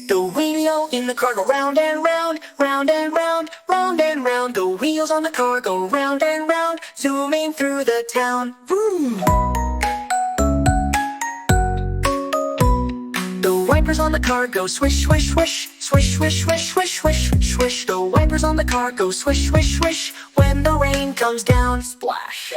The wheel in the car go round and round, round and round, round and round. The wheels on the car go round and round, zooming through the town. Vroom! The wipers on the car go swish, swish, swish, swish, swish, swish, swish, swish, swish. The wipers on the car go swish, swish, swish. When the rain comes down, splash.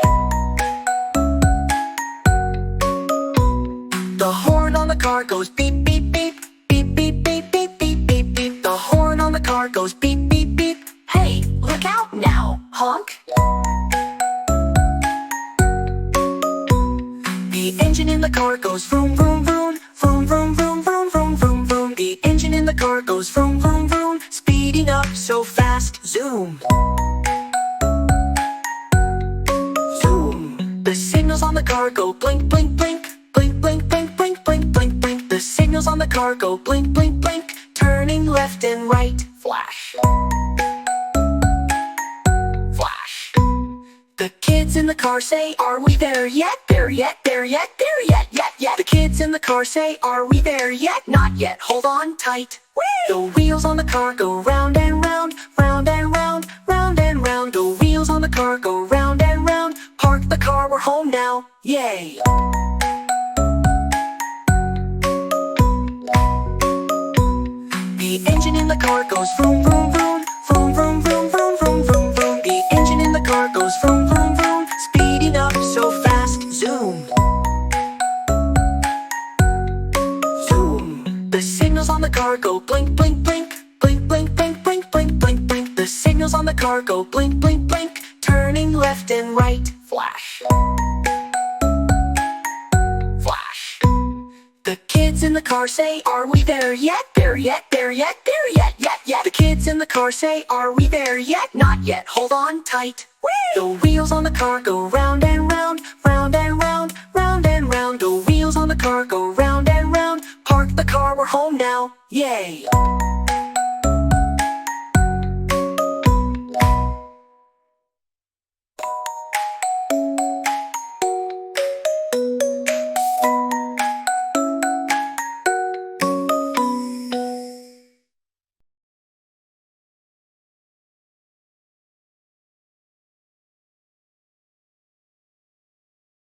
The horn on the car goes beep, beep, beep, beep, beep, beep, beep, beep, beep, beep. The horn on the car goes beep, beep, beep. Hey, look out now, honk. The engine in the car goes vroom, vroom, vroom, vroom, vroom, vroom, vroom, vroom, vroom, vroom. The engine in the car goes vroom, vroom, vroom, speeding up so fast, zoom. Zoom. The signals on the car go blink, blink, blink, blink, blink, blink, blink, blink, blink, blink. The signals on the car go blink, blink, blink, turning left and right, flash. Flash. The kids in the car say, are we there yet? There yet, there yet, there yet, yet, yet. The kids in the car say, are we there yet? Not yet, hold on tight. Whee! The wheels on the car go round and round, round and round, round and round. The wheels on the car go round and round. Park the car, we're home now, yay! The engine in the car goes vroom, vroom, vroom, vroom, vroom, vroom, vroom, vroom, vroom, vroom. The engine in the car goes vroom, vroom, vroom, speeding up so fast, zoom. Zoom. The signals on the car go blink, blink, blink, blink, blink, blink, blink, blink, blink, blink. The signals on the car go blink, blink, blink, turning left and right, flash. Flash. The kids in the car say, are we there yet? There yet, there yet, there yet, yet, yet. The kids in the car say, are we there yet? Not yet, hold on tight. Whee! The wheels on the car go round and round, round and round, round and round. The wheels on the car go round and round. Park the car, we're home now, yay!